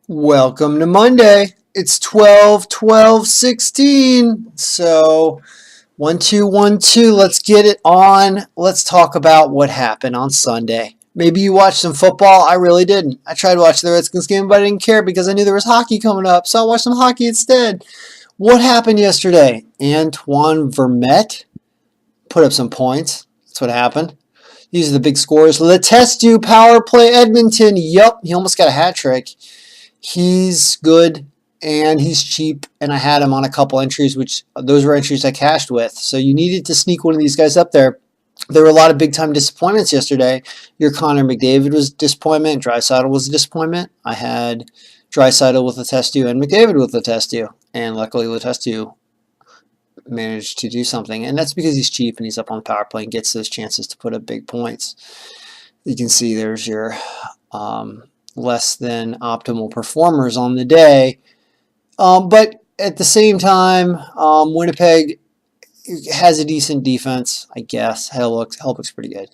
Welcome to Monday. It's 12/12/16. So 1-2-1-2. Let's get it on. Let's talk about what happened on Sunday. Maybe you watched some football. I really didn't. I tried to watch the Redskins game, but I didn't care because I knew there was hockey coming up. So I watched some hockey instead. What happened yesterday? Antoine Vermette put up some points. That's what happened. These are the big scores. Letestu power play Edmonton. Yup, he almost got a hat trick. He's good and he's cheap, and I had him on a couple entries, which those were entries I cashed with. So you needed to sneak one of these guys up there. There were a lot of big time disappointments yesterday. Your Connor McDavid was a disappointment. Draisaitl was a disappointment. I had Draisaitl with Letestu and McDavid with Letestu, and luckily Letestu managed to do something, and that's because he's cheap and he's up on the power play and gets those chances to put up big points. You can see there's your less than optimal performers on the day. But at the same time, Winnipeg has a decent defense, I guess. Hell looks pretty good.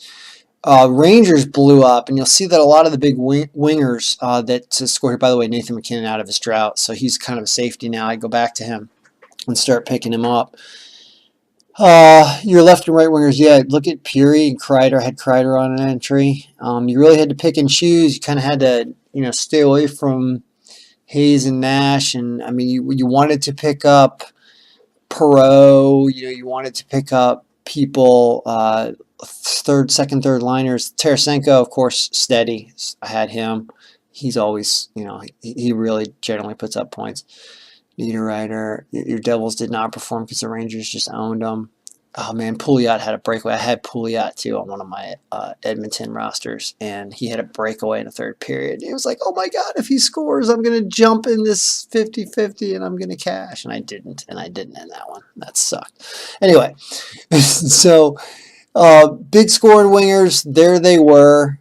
Rangers blew up, and you'll see that a lot of the big wingers that scored here, by the way, Nathan McKinnon out of his drought, so he's kind of a safety now. I go back to him and start picking him up. Your left and right wingers, yeah, look at Peary and Kreider. I had Kreider on an entry. You really had to pick and choose. You kind of had to, stay away from Hayes and Nash. And, I mean, you wanted to pick up Perot. You wanted to pick up people, second, third liners. Tarasenko, of course, steady. I had him. He's always, he really generally puts up points. Niederreiter. Your Devils did not perform because the Rangers just owned them. Oh man, Pouliot had a breakaway. I had Pouliot too on one of my Edmonton rosters, and he had a breakaway in the third period. It was like, oh my God, if he scores, I'm going to jump in this 50-50 and I'm going to cash. And I didn't in that one. That sucked. Anyway, so big scoring wingers, there they were.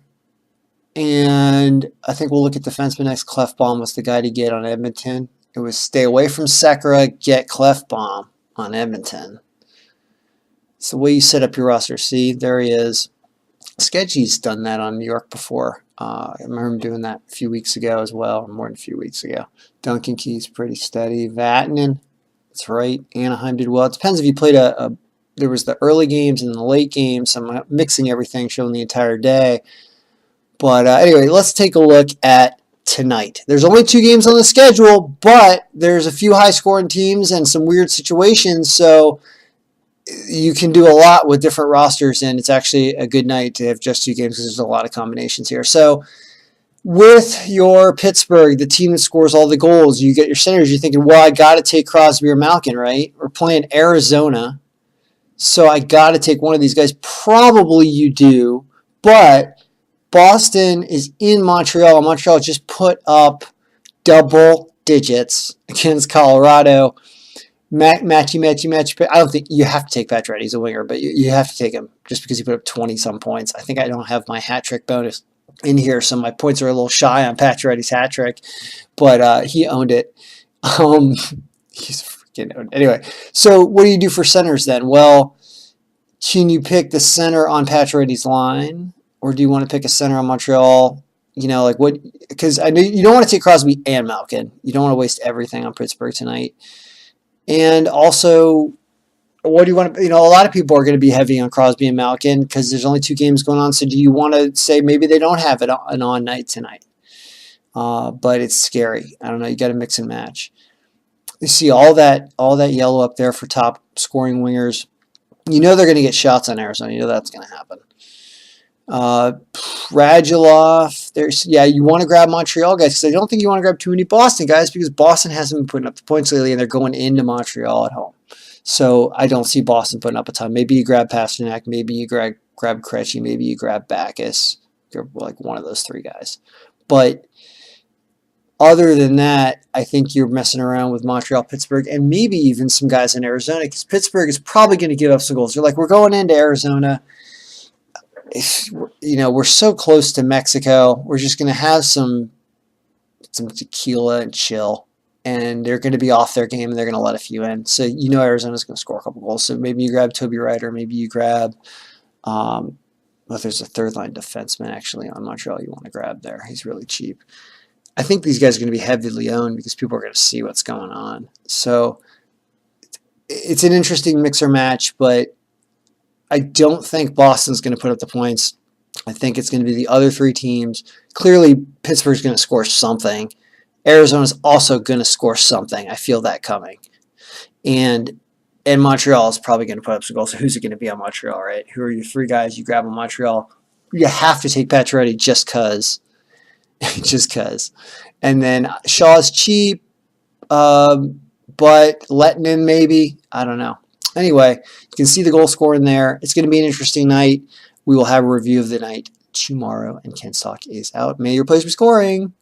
And I think we'll look at defenseman next. Clefbaum was the guy to get on Edmonton. It was stay away from Sekera, get Clefbaum on Edmonton. It's the way you set up your roster. See, there he is. Sketchy's done that on New York before. I remember him doing that a few weeks ago as well, more than a few weeks ago. Duncan Key's pretty steady. Vatanen, that's right. Anaheim did well. It depends if you played there was the early games and the late games. So I'm mixing everything, showing the entire day. But anyway, let's take a look at tonight. There's only 2 games on the schedule, but there's a few high-scoring teams and some weird situations, so you can do a lot with different rosters, and it's actually a good night to have just 2 games because there's a lot of combinations here. So with your Pittsburgh, the team that scores all the goals, you get your centers, you're thinking, well, I got to take Crosby or Malkin, right? We're playing Arizona, so I got to take one of these guys. Probably you do, but Boston is in Montreal. Montreal just put up double digits against Colorado. Matchy. I don't think you have to take Pacioretty. He's a winger, but you have to take him just because he put up 20-some points. I think I don't have my hat trick bonus in here, so my points are a little shy on Pacioretty's hat trick, but he owned it. He's freaking owned. Anyway, so what do you do for centers then? Well, can you pick the center on Pacioretty's line? Or do you want to pick a center on Montreal? Like what? Because I know you don't want to take Crosby and Malkin. You don't want to waste everything on Pittsburgh tonight. And also, what do you want to? A lot of people are going to be heavy on Crosby and Malkin because there's only 2 games going on. So do you want to say maybe they don't have an on night tonight? But it's scary. I don't know. You got to mix and match. You see all that yellow up there for top scoring wingers. They're going to get shots on Arizona. That's going to happen. Radulov, you want to grab Montreal guys because I don't think you want to grab too many Boston guys because Boston hasn't been putting up the points lately and they're going into Montreal at home. So I don't see Boston putting up a ton. Maybe you grab Pasternak, maybe you grab Krejci, maybe you grab Backus. You're like one of those 3 guys. But other than that, I think you're messing around with Montreal, Pittsburgh, and maybe even some guys in Arizona because Pittsburgh is probably going to give up some goals. You're like, we're going into Arizona. We're so close to Mexico. We're just going to have some tequila and chill, and they're going to be off their game, and they're going to let a few in. So Arizona's going to score a couple goals. So maybe you grab Toby Ryder, maybe you grab if there's a third line defenseman actually on Montreal you want to grab there. He's really cheap. I think these guys are going to be heavily owned because people are going to see what's going on. So it's an interesting mixer match, but I don't think Boston's going to put up the points. I think it's going to be the other three teams. Clearly, Pittsburgh's going to score something. Arizona's also going to score something. I feel that coming. And Montreal is probably going to put up some goals. So who's it going to be on Montreal, right? Who are your three guys you grab on Montreal? You have to take Pacioretty just because. Just because. And then Shaw's cheap, but Lettinen maybe. I don't know. Anyway, you can see the goal scoring there. It's going to be an interesting night. We will have a review of the night tomorrow, and Ken's Talk is out. May your players be scoring.